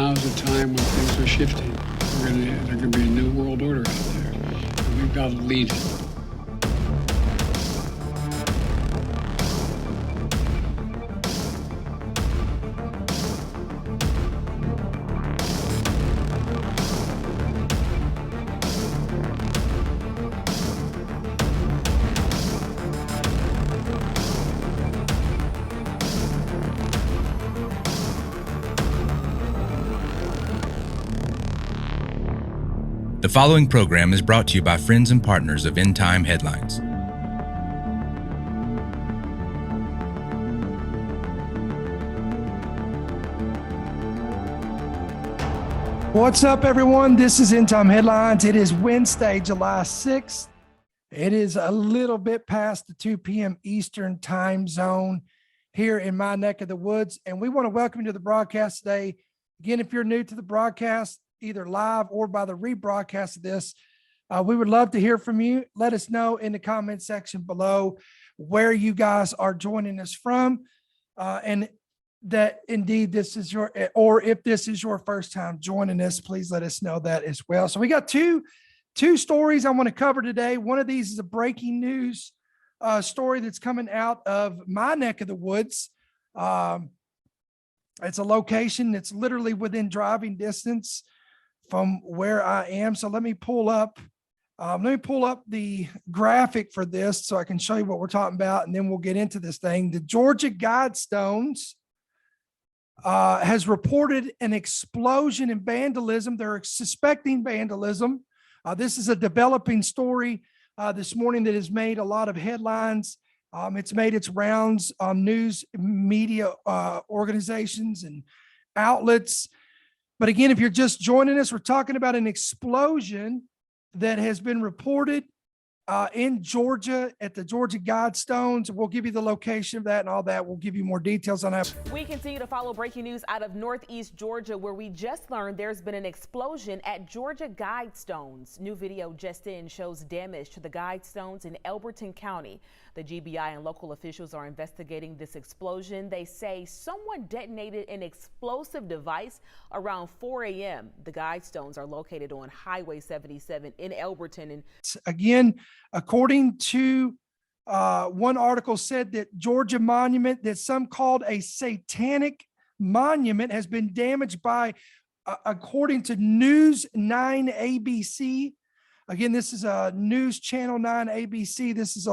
Now's the time when things are shifting. There's going to be a new world order out there. And we've got to lead it. The following program is brought to you by friends and partners of End Time Headlines. What's up, everyone? This is End Time Headlines. It is Wednesday, July 6th. It is a little bit past the 2 p.m. Eastern time zone here in my neck of the woods, and we want to welcome you to the broadcast today. Again, if you're new to the broadcast, either live or by the rebroadcast of this, we would love to hear from you. Let us know in the comment section below where you guys are joining us from, and that indeed this is your, or if this is your first time joining us, please let us know that as well. So we got two stories I want to cover today. One of these is a breaking news story that's coming out of my neck of the woods. It's a location that's literally within driving distance from where I am. So let me pull up the graphic for this so I can show you what we're talking about, and then we'll get into this thing. The Georgia Guidestones has reported an explosion in vandalism. They're suspecting vandalism. This is a developing story this morning that has made a lot of headlines. It's made its rounds on news media organizations and outlets. But again, if you're just joining us, we're talking about an explosion that has been reported in Georgia at the Georgia Guidestones. We'll give you the location of that and all that. We'll give you more details on that. We continue to follow breaking news out of Northeast Georgia, where we just learned there's been an explosion at Georgia Guidestones. New video just in shows damage to the Guidestones in Elberton County. The GBI and local officials are investigating this explosion. They say someone detonated an explosive device around 4 a.m. The Guidestones are located on Highway 77 in Elberton. And again, according to one article, said that Georgia monument that some called a satanic monument has been damaged by, according to News 9 ABC. Again, this is a News Channel 9 ABC. This is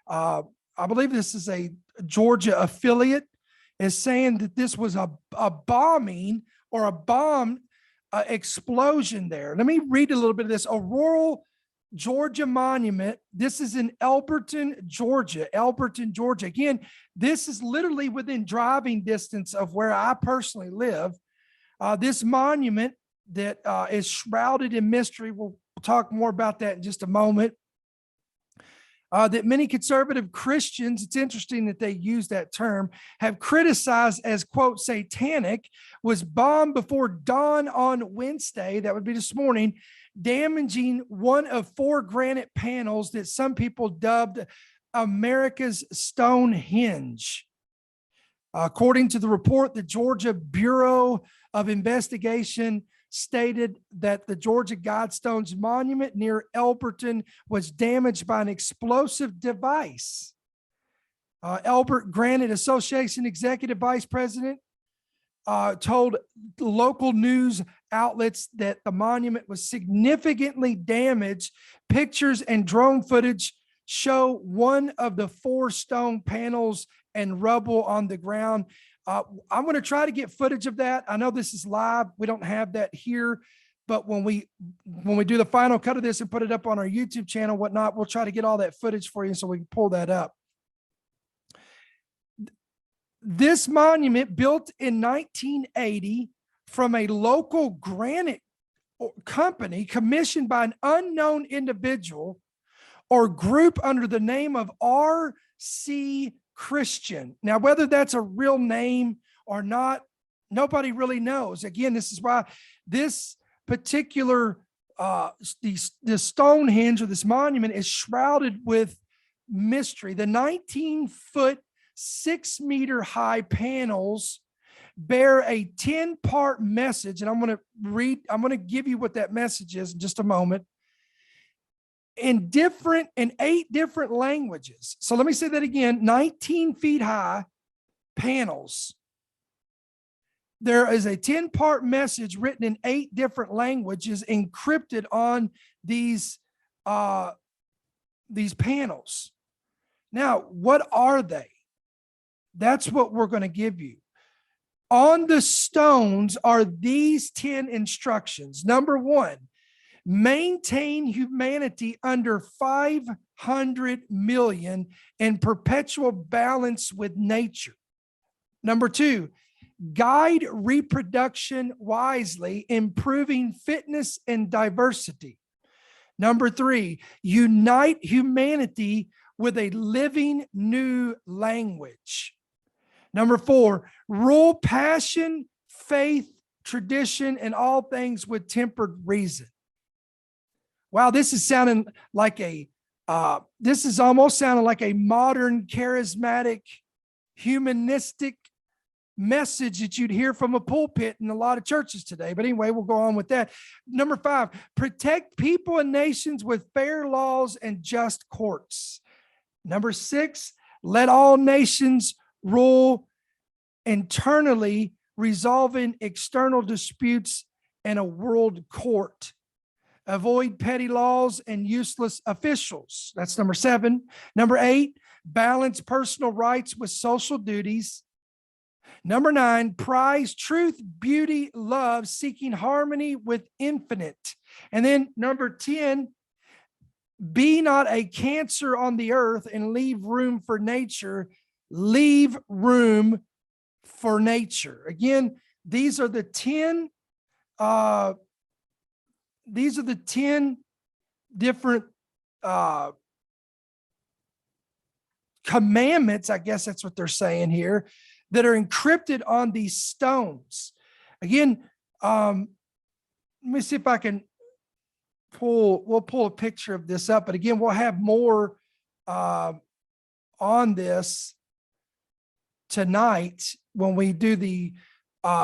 I believe this is a Georgia affiliate, is saying that this was a bombing or a bomb explosion there. Let me read a little bit of this. A rural Georgia monument. This is in Elberton, Georgia. Elberton, Georgia. Again, this is literally within driving distance of where I personally live. This monument that is shrouded in mystery. We'll talk more about that in just a moment. That many conservative Christians, it's interesting that they use that term, have criticized as, quote, satanic, was bombed before dawn on Wednesday, that would be this morning, damaging one of 4 granite panels that some people dubbed America's Stonehenge. According to the report, the Georgia Bureau of Investigation stated that the Georgia Guidestones monument near Elberton was damaged by an explosive device. Elbert Granite Association Executive Vice President told local news outlets that the monument was significantly damaged. Pictures and drone footage show one of the 4 stone panels and rubble on the ground. I'm going to try to get footage of that. I know this is live. We don't have that here, but when we do the final cut of this and put it up on our YouTube channel, whatnot, we'll try to get all that footage for you so we can pull that up. This monument, built in 1980 from a local granite company commissioned by an unknown individual or group under the name of R.C. Christian. Now, whether that's a real name or not, nobody really knows. Again, this is why this particular the Stonehenge, or this monument, is shrouded with mystery. The 19-foot, 6-meter high panels bear a 10-part message. And I'm going to give you what that message is in just a moment. In 8 different languages. So let me say that again, 19 feet high panels. There is a 10-part message written in 8 different languages encrypted on these panels. Now, what are they? That's what we're going to give you. On the stones are these 10 instructions. Number 1, maintain humanity under 500 million in perpetual balance with nature. Number 2, guide reproduction wisely, improving fitness and diversity. Number 3, unite humanity with a living new language. Number 4, rule passion, faith, tradition, and all things with tempered reason. Wow, this is sounding like this is almost sounding like a modern, charismatic, humanistic message that you'd hear from a pulpit in a lot of churches today. But anyway, we'll go on with that. Number 5, protect people and nations with fair laws and just courts. Number 6, let all nations rule internally, resolving external disputes in a world court. Avoid petty laws and useless officials. That's number 7. Number 8, balance personal rights with social duties. Number 9, prize truth, beauty, love, seeking harmony with infinite. And then number 10, be not a cancer on the earth and leave room for nature. Leave room for nature. Again, these are the 10 different commandments, I guess that's what they're saying here, that are encrypted on these stones. Again, let me see if I can we'll pull a picture of this up, but again, we'll have more on this tonight when we do the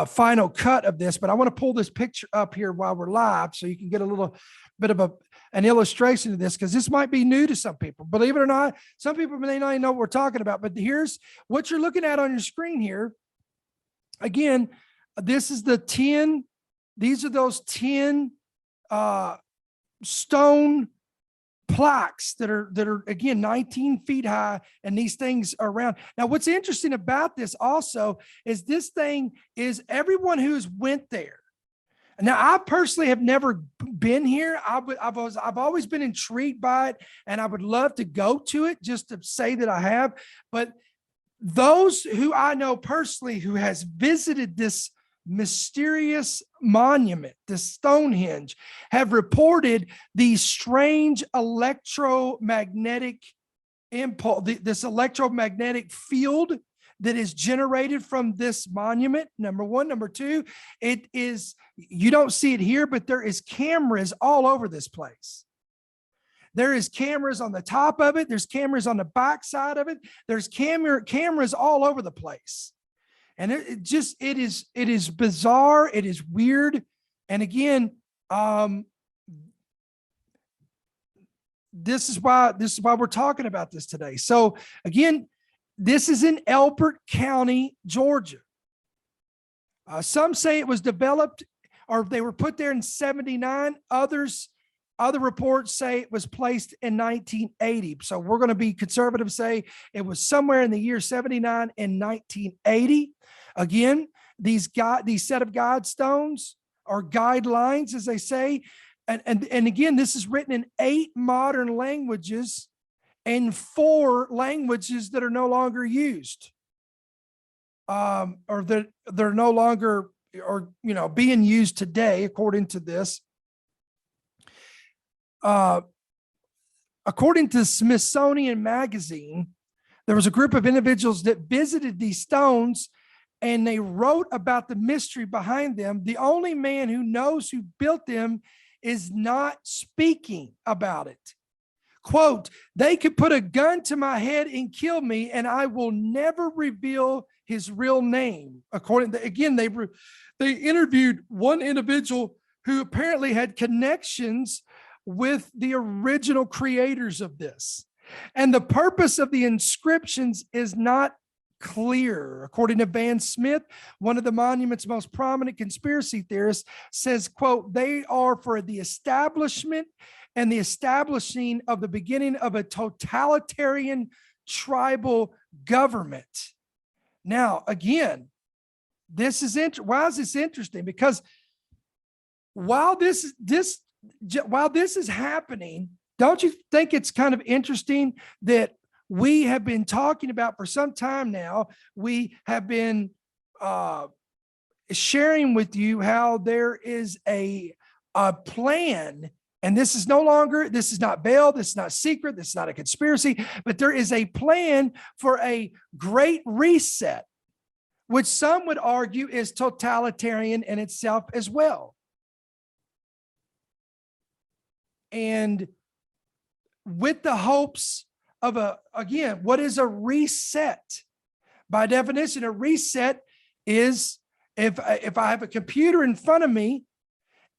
final cut of this. But I want to pull this picture up here while we're live so you can get a little bit of an illustration of this, because this might be new to some people. Believe it or not, some people may not even know what we're talking about. But here's what you're looking at on your screen here. Again, this is the 10, these are those 10 stone plaques that are again 19 feet high, and these things are around. Now, what's interesting about this also is this thing is everyone who's went there. Now, I personally have never been here. I've always been intrigued by it, and I would love to go to it just to say that I have. But those who I know personally who has visited this mysterious monument, this Stonehenge, have reported these strange electromagnetic impulse, this electromagnetic field that is generated from this monument. Number 1. Number 2, it is, you don't see it here, but there is cameras all over this place. There is cameras on the top of it. There's cameras on the back side of it. There's cameras all over the place. And it is bizarre. It is weird. And again, this is why we're talking about this today. So again, this is in Elbert County, Georgia. Some say it was developed, or they were put there in 79. Other reports say it was placed in 1980. So we're going to be conservative, say it was somewhere in the year 79 and 1980. Again, these set of guidestones or guidelines, as they say. And again, this is written in 8 modern languages and 4 languages that are no longer used, or that they're no longer, or, being used today, according to this. According to Smithsonian Magazine, there was a group of individuals that visited these stones, and they wrote about the mystery behind them. The only man who knows who built them is not speaking about it. Quote, they could put a gun to my head and kill me, and I will never reveal his real name. According to, again, they interviewed one individual who apparently had connections with the original creators of this. And the purpose of the inscriptions is not clear. According to Van Smith, one of the monument's most prominent conspiracy theorists, says, quote, they are for the establishment and the establishing of the beginning of a totalitarian tribal government. Now, again, this is why is this interesting? Because while this is happening, don't you think it's kind of interesting that we have been talking about for some time now? We have been sharing with you how there is a plan, and this is not veiled, this is not secret, this is not a conspiracy, but there is a plan for a great reset, which some would argue is totalitarian in itself as well. And with the hopes of what is a reset? By definition, a reset is if I have a computer in front of me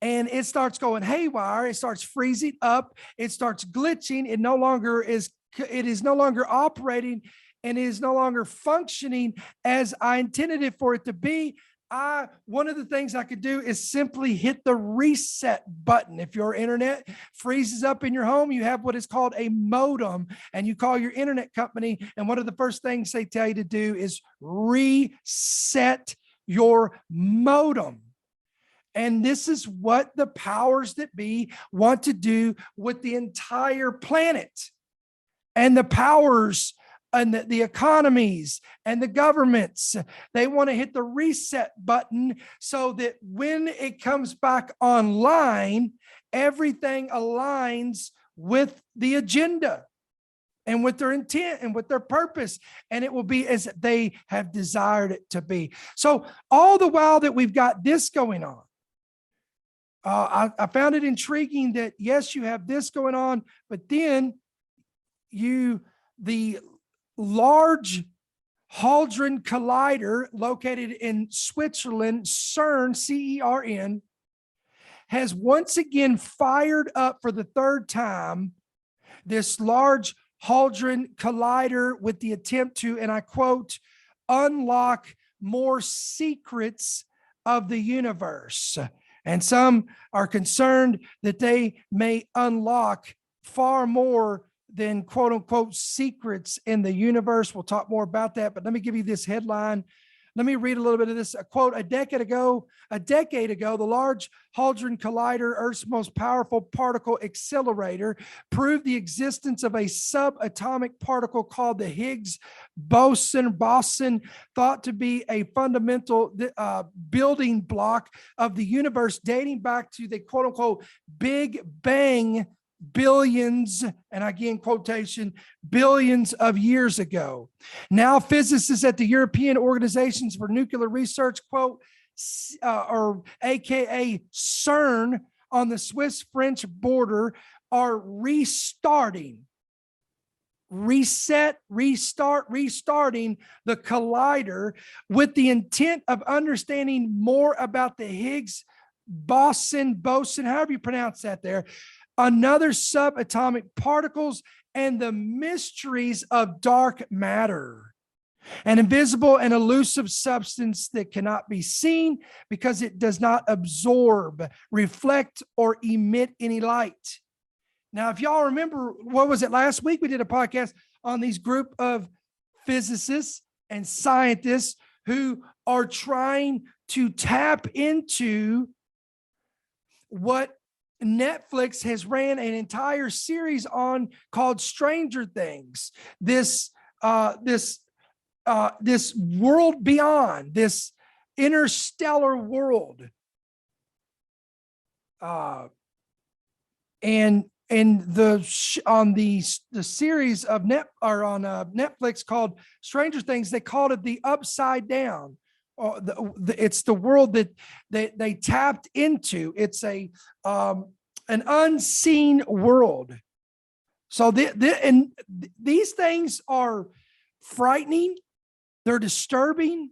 and it starts going haywire, it starts freezing up, it starts glitching, it is no longer operating and is no longer functioning as I intended it for it to be. One of the things I could do is simply hit the reset button. If your internet freezes up in your home, you have what is called a modem, and you call your internet company, and one of the first things they tell you to do is reset your modem. And this is what the powers that be want to do with the entire planet. And the powers and the economies and the governments, they want to hit the reset button so that when it comes back online, everything aligns with the agenda and with their intent and with their purpose, and it will be as they have desired it to be. So all the while that we've got this going on, I found it intriguing that yes, you have this going on, but then the Large Hadron Collider located in Switzerland, CERN, C-E-R-N, has once again fired up for the third time this Large Hadron Collider with the attempt to, and I quote, unlock more secrets of the universe. And some are concerned that they may unlock far more than quote unquote secrets in the universe. We'll talk more about that, but let me give you this headline. Let me read a little bit of this. A quote, a decade ago, the Large Hadron Collider, Earth's most powerful particle accelerator, proved the existence of a subatomic particle called the Higgs boson, thought to be a fundamental building block of the universe, dating back to the quote unquote Big Bang billions, and again, quotation, billions of years ago. Now, physicists at the European Organizations for Nuclear Research, quote, or AKA CERN on the Swiss-French border, are restarting restarting the collider with the intent of understanding more about the Higgs boson, however you pronounce that there, another subatomic particles, and the mysteries of dark matter, an invisible and elusive substance that cannot be seen because it does not absorb, reflect, or emit any light. Now, if y'all remember, what was it, last week we did a podcast on these group of physicists and scientists who are trying to tap into what Netflix has ran an entire series on called Stranger Things. This world beyond, this interstellar world. And the series of Netflix called Stranger Things, they called it the Upside Down. It's the world that they tapped into. It's an unseen world. So these things are frightening. They're disturbing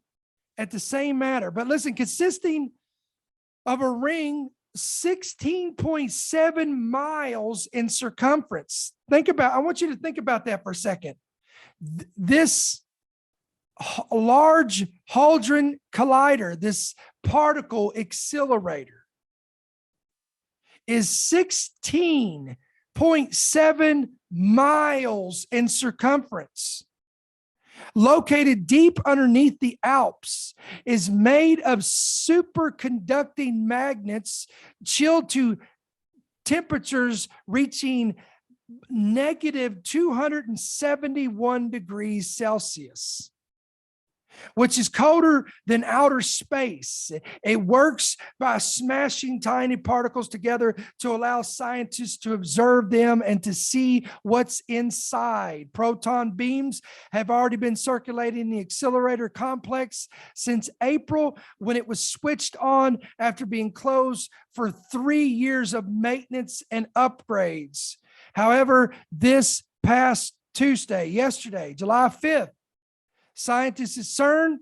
at the same matter. But listen, consisting of a ring 16.7 miles in circumference. I want you to think about that for a second. This large Hadron Collider, this particle accelerator, is 16.7 miles in circumference. Located deep underneath the Alps, is made of superconducting magnets chilled to temperatures reaching negative 271 degrees Celsius, which is colder than outer space. It works by smashing tiny particles together to allow scientists to observe them and to see what's inside. Proton beams have already been circulating in the accelerator complex since April, when it was switched on after being closed for 3 years of maintenance and upgrades. However, this past Tuesday, yesterday, July 5th, scientists at CERN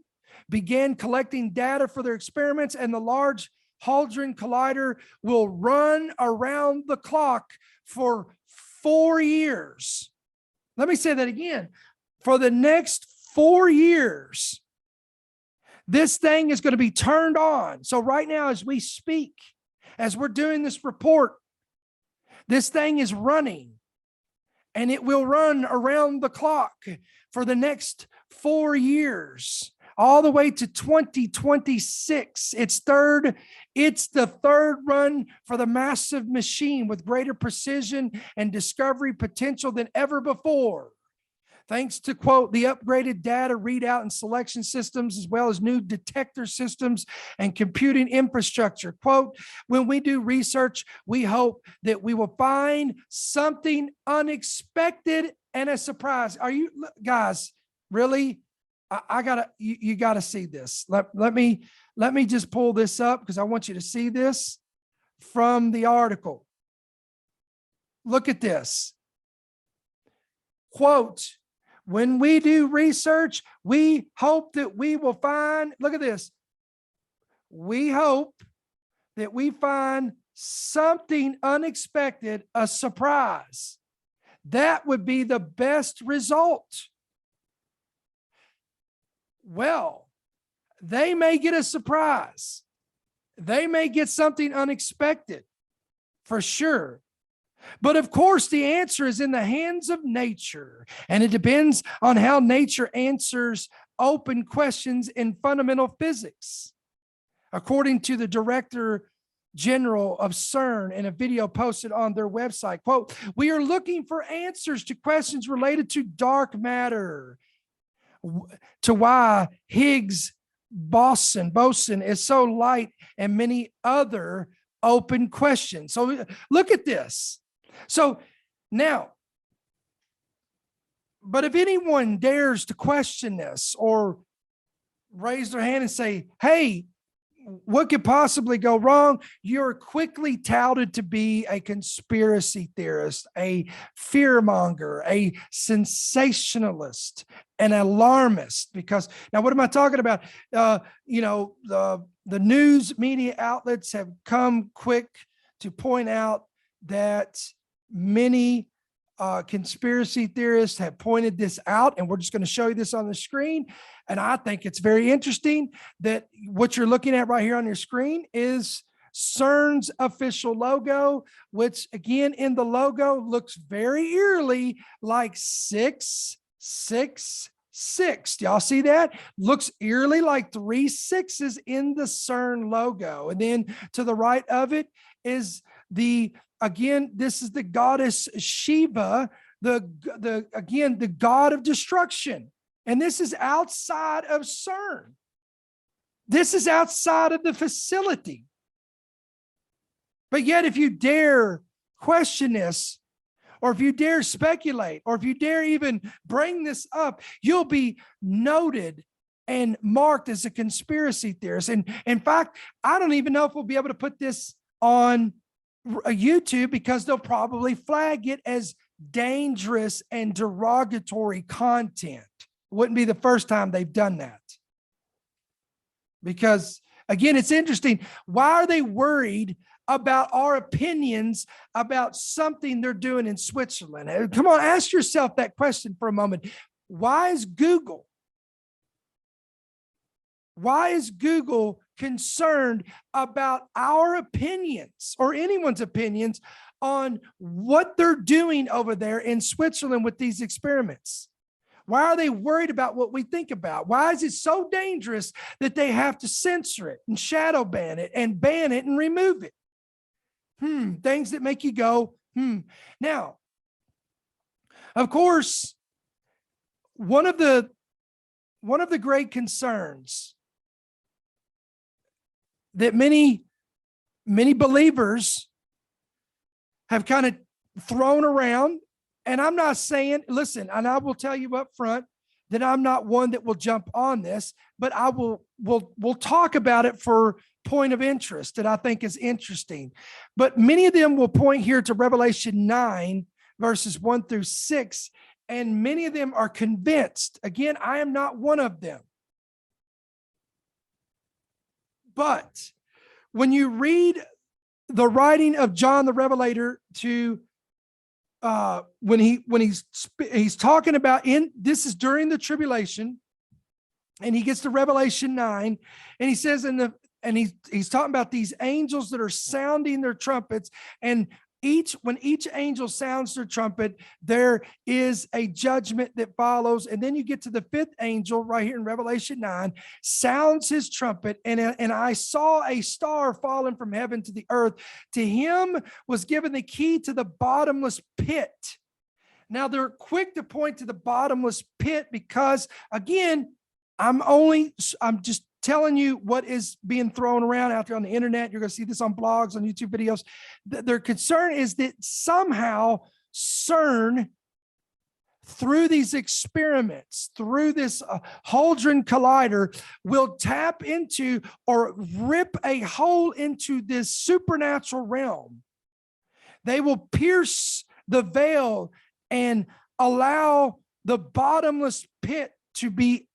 began collecting data for their experiments, and the Large Hadron Collider will run around the clock for 4 years. Let me say that again. For the next 4 years, this thing is going to be turned on. So right now, as we speak, as we're doing this report, this thing is running, and it will run around the clock for the next 4 years, all the way to 2026. It's the third run for the massive machine, with greater precision and discovery potential than ever before. Thanks to, quote, the upgraded data readout and selection systems, as well as new detector systems and computing infrastructure. Quote, when we do research, we hope that we will find something unexpected and a surprise. Are you guys really? You gotta see this. Let me just pull this up, because I want you to see this from the article. Look at this. Quote, when we do research, we hope that we will find, look at this. We hope that we find something unexpected, a surprise. That would be the best result. Well, they may get a surprise. They may get something unexpected, for sure. But of course, the answer is in the hands of nature, and it depends on how nature answers open questions in fundamental physics. According to the Director General of CERN in a video posted on their website, quote, we are looking for answers to questions related to dark matter, to why Higgs boson is so light, and many other open questions. So look at this. So now, but if anyone dares to question this or raise their hand and say, hey, what could possibly go wrong? You're quickly touted to be a conspiracy theorist, a fearmonger, a sensationalist, an alarmist. Because now, what am I talking about? The news media outlets have come quick to point out that many conspiracy theorists have pointed this out, and we're just going to show you this on the screen. And I think it's very interesting that what you're looking at right here on your screen is CERN's official logo, which again in the logo looks very eerily like 666. Do y'all see that? Looks eerily like 3 6s in the CERN logo. And then to the right of it is this is the goddess Shiva, the god of destruction. And this is outside of CERN. This is outside of the facility. But yet, if you dare question this, or if you dare speculate, or if you dare even bring this up, you'll be noted and marked as a conspiracy theorist. And in fact, I don't even know if we'll be able to put this on YouTube, because they'll probably flag it as dangerous and derogatory content. Wouldn't be the first time they've done that. Because again, it's interesting. Why are they worried about our opinions about something they're doing in Switzerland? Come on, ask yourself that question for a moment. Why is Google concerned about our opinions or anyone's opinions on what they're doing over there in Switzerland with these experiments? Why are they worried about what we think about? Why is it so dangerous that they have to censor it and shadow ban it and remove it? Things that make you go, Now, of course, one of the great concerns that many believers have kind of thrown around, and I'm not saying, listen, and I will tell you up front that I'm not one that will jump on this, but we'll talk about it for point of interest that I think is interesting. But many of them will point here to Revelation 9, verses 1 through 6, and many of them are convinced. Again, I am not one of them. But when you read the writing of John the Revelator to when he's talking about this is during the tribulation, and he gets to Revelation 9, and he says he's talking about these angels that are sounding their trumpets, and when each angel sounds their trumpet, there is a judgment that follows. And then you get to the fifth angel right here in Revelation 9, sounds his trumpet, and I saw a star falling from heaven to the earth. To him was given the key to the bottomless pit. Now they're quick to point to the bottomless pit because, again, I'm just telling you what is being thrown around out there on the internet. You're going to see this on blogs, on YouTube videos. Their concern is that somehow CERN, through these experiments, through this Hadron Collider, will tap into or rip a hole into this supernatural realm. They will pierce the veil and allow the bottomless pit to be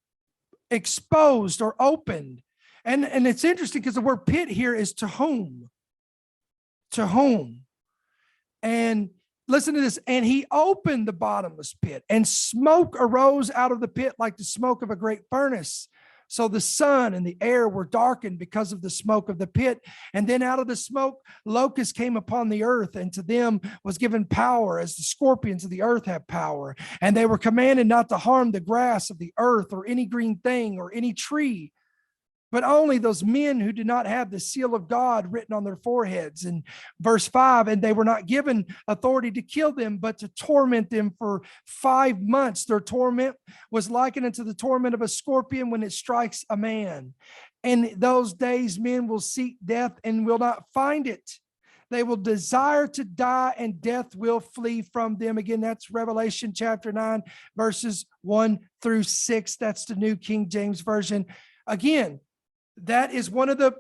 exposed or opened. And it's interesting because the word pit here is to whom. And listen to this. And he opened the bottomless pit, and smoke arose out of the pit like the smoke of a great furnace. So the sun and the air were darkened because of the smoke of the pit. And then out of the smoke, locusts came upon the earth, and to them was given power as the scorpions of the earth have power. And they were commanded not to harm the grass of the earth or any green thing or any tree, but only those men who did not have the seal of God written on their foreheads. And verse 5, and they were not given authority to kill them, but to torment them for 5 months. Their torment was likened unto the torment of a scorpion when it strikes a man. And those days men will seek death and will not find it. They will desire to die, and death will flee from them. Again, that's Revelation chapter 9, verses 1 through 6. That's the New King James Version. Again, that is one of the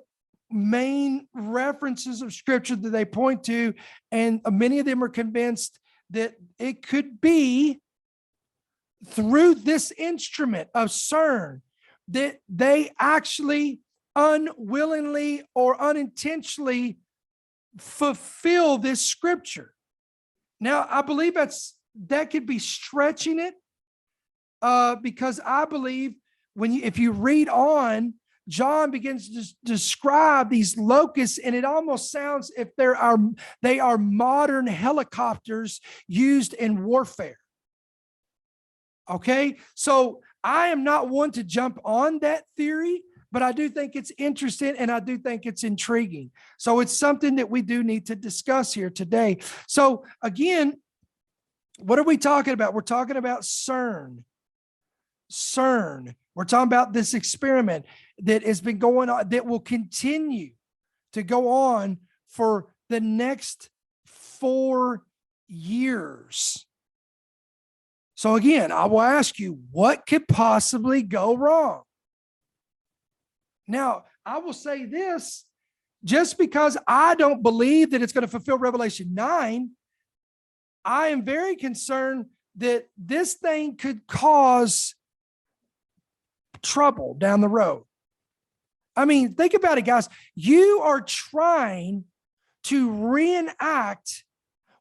main references of scripture that they point to. And many of them are convinced that it could be through this instrument of CERN that they actually unwillingly or unintentionally fulfill this scripture. Now, I believe that could be stretching it because I believe if you read on, John begins to describe these locusts, and it almost sounds if they are modern helicopters used in warfare. Okay, so I am not one to jump on that theory, but I do think it's interesting and I do think it's intriguing. So it's something that we do need to discuss here today. So again, what are we talking about? We're talking about CERN. We're talking about this experiment that has been going on, that will continue to go on for the next 4 years. So again, I will ask you, what could possibly go wrong? Now, I will say this, just because I don't believe that it's going to fulfill Revelation 9, I am very concerned that this thing could cause trouble down the road. I mean, think about it, guys. You are trying to reenact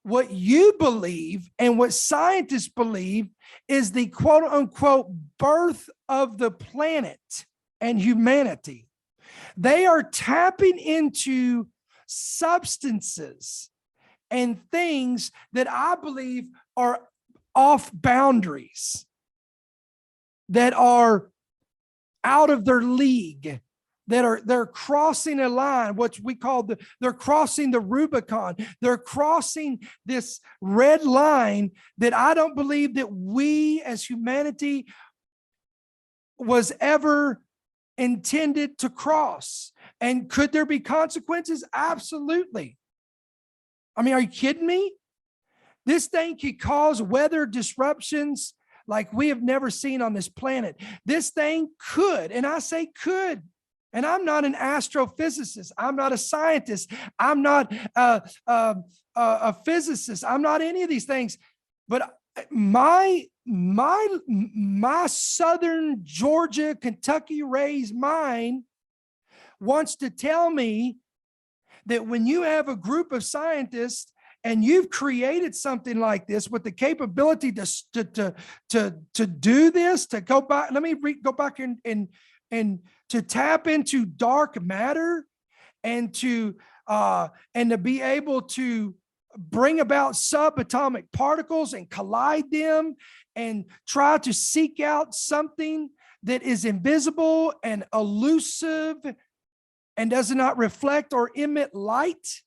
what you believe and what scientists believe is the quote unquote birth of the planet and humanity. They are tapping into substances and things that I believe are off boundaries, that are out of their league, they're crossing a line, what we call they're crossing the Rubicon. They're crossing this red line that I don't believe that we as humanity was ever intended to cross. And could there be consequences? Absolutely. I mean, are you kidding me? This thing could cause weather disruptions like we have never seen on this planet. This thing could, and I say could, and I'm not an astrophysicist. I'm not a scientist. I'm not a physicist. I'm not any of these things. But my Southern Georgia, Kentucky raised mind wants to tell me that when you have a group of scientists and you've created something like this with the capability to do this, to go back, go back and to tap into dark matter and to be able to bring about subatomic particles and collide them and try to seek out something that is invisible and elusive and does not reflect or emit light,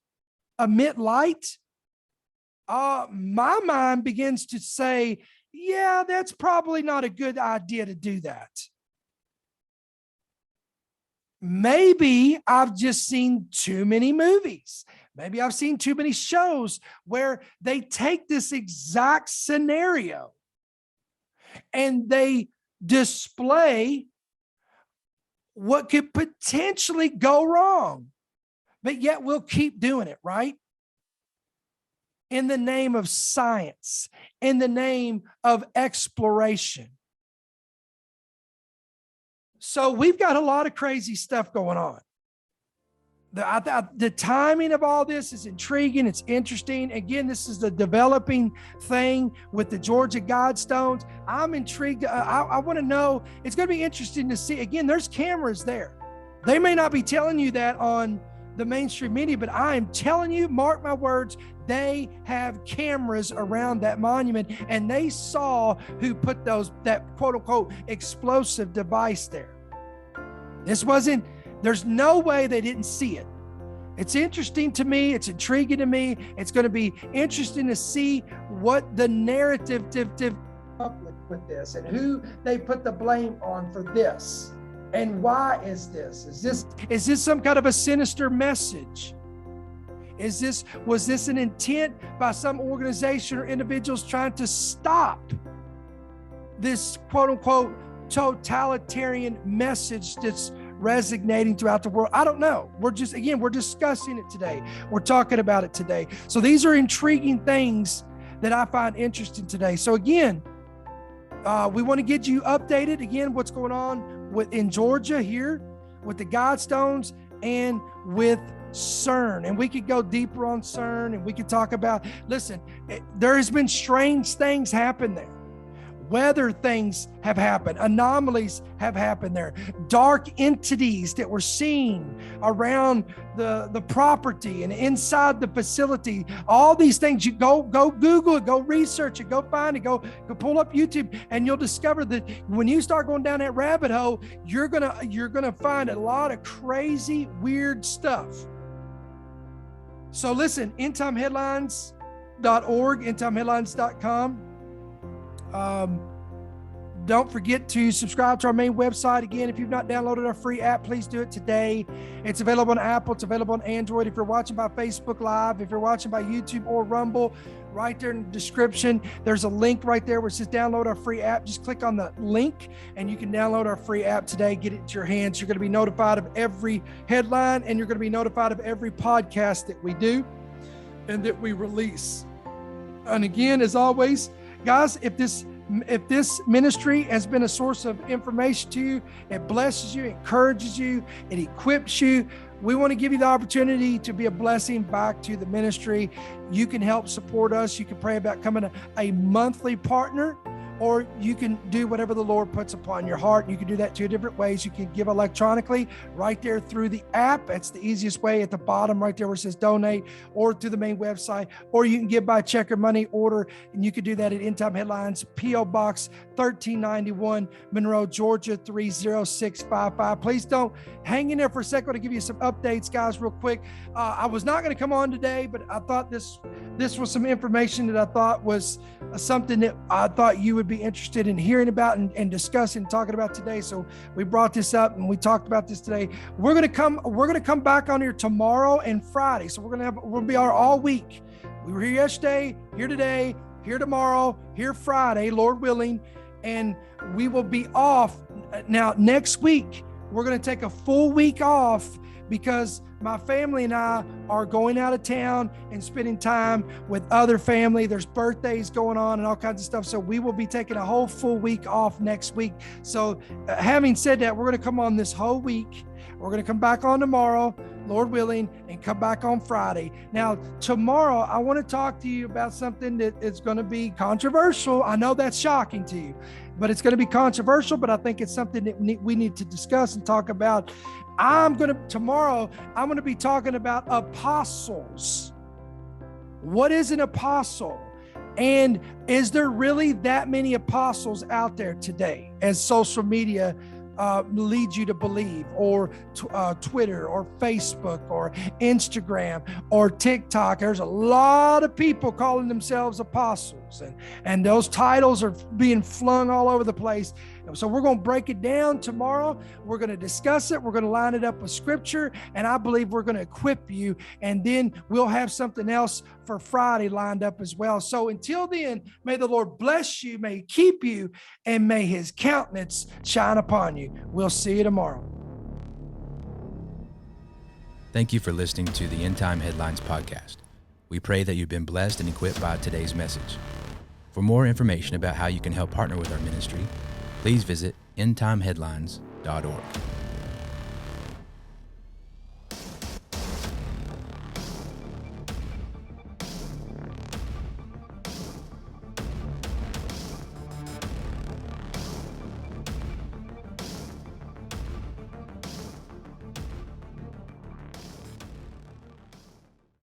my mind begins to say, yeah, that's probably not a good idea to do that. Maybe I've just seen too many movies. Maybe I've seen too many shows where they take this exact scenario and they display what could potentially go wrong, but yet we'll keep doing it, right? In the name of science, in the name of exploration. So we've got a lot of crazy stuff going on. The timing of all this is intriguing. It's interesting. Again, this is the developing thing with the Georgia Guidestones. I'm intrigued. I want to know. It's going to be interesting to see. Again, there's cameras there. They may not be telling you that on the mainstream media, but I am telling you, mark my words, they have cameras around that monument, and they saw who put that quote unquote explosive device there. There's no way they didn't see it. It's interesting to me. It's intriguing to me. It's going to be interesting to see what the narrative public with this and who they put the blame on for this. And why is this? Is this some kind of a sinister message? Was this an intent by some organization or individuals trying to stop this quote unquote totalitarian message that's resonating throughout the world? I don't know. We're discussing it today. We're talking about it today. So these are intriguing things that I find interesting today. So again, we want to get you updated again, what's going on in Georgia here with the Guidestones and with CERN. And we could go deeper on CERN and we could talk about, listen, there has been strange things happen there. Weather things have happened. Anomalies have happened there. Dark entities that were seen around the property and inside the facility. All these things, you go Google it, go research it, go find it, go pull up YouTube, and you'll discover that when you start going down that rabbit hole, you're gonna find a lot of crazy, weird stuff. So listen, endtimeheadlines.org, endtimeheadlines.com. Don't forget to subscribe to our main website. Again, if you've not downloaded our free app, please do it today. It's available on Apple. It's available on Android. If you're watching by Facebook Live, if you're watching by YouTube or Rumble, right there in the description, there's a link right there where it says download our free app. Just click on the link and you can download our free app today. Get it to your hands. You're going to be notified of every headline and you're going to be notified of every podcast that we do and that we release. And again, as always, guys, if this ministry has been a source of information to you, it blesses you, encourages you, it equips you, we want to give you the opportunity to be a blessing back to the ministry. You can help support us. You can pray about becoming a monthly partner, or you can do whatever the Lord puts upon your heart. You can do that 2 different ways. You can give electronically right there through the app. That's the easiest way at the bottom right there where it says donate, or through the main website, or you can give by check or money order, and you can do that at End Time Headlines, P.O. Box 1391, Monroe, Georgia 30655. Please don't hang in there for a second. I want to give you some updates, guys, real quick. I was not going to come on today, but I thought this was some information that I thought was something that I thought you would be interested in hearing about and discussing and talking about today. So we brought this up and we talked about this today. We're going to come back on here tomorrow and Friday. So we'll be our all week. We were here yesterday, here today, here tomorrow, here Friday, Lord willing, and we will be off. Now, next week, we're going to take a full week off because my family and I are going out of town and spending time with other family. There's birthdays going on and all kinds of stuff. So we will be taking a whole full week off next week. So having said that, we're going to come on this whole week. We're going to come back on tomorrow, Lord willing, and come back on Friday. Now, tomorrow, I want to talk to you about something that is going to be controversial. I know that's shocking to you, but it's going to be controversial, but I think it's something that we need to discuss and talk about. Tomorrow, I'm going to be talking about apostles. What is an apostle? And is there really that many apostles out there today, as social media leads you to believe, or Twitter or Facebook or Instagram or TikTok? There's a lot of people calling themselves apostles, and those titles are being flung all over the place. So we're going to break it down tomorrow. We're going to discuss it. We're going to line it up with scripture, and I believe we're going to equip you, and then we'll have something else for Friday lined up as well. So until then, may the Lord bless you, may he keep you, and may his countenance shine upon you. We'll see you tomorrow. Thank you for listening to the End Time Headlines podcast. We pray that you've been blessed and equipped by today's message. For more information about how you can help partner with our ministry, please visit endtimeheadlines.org.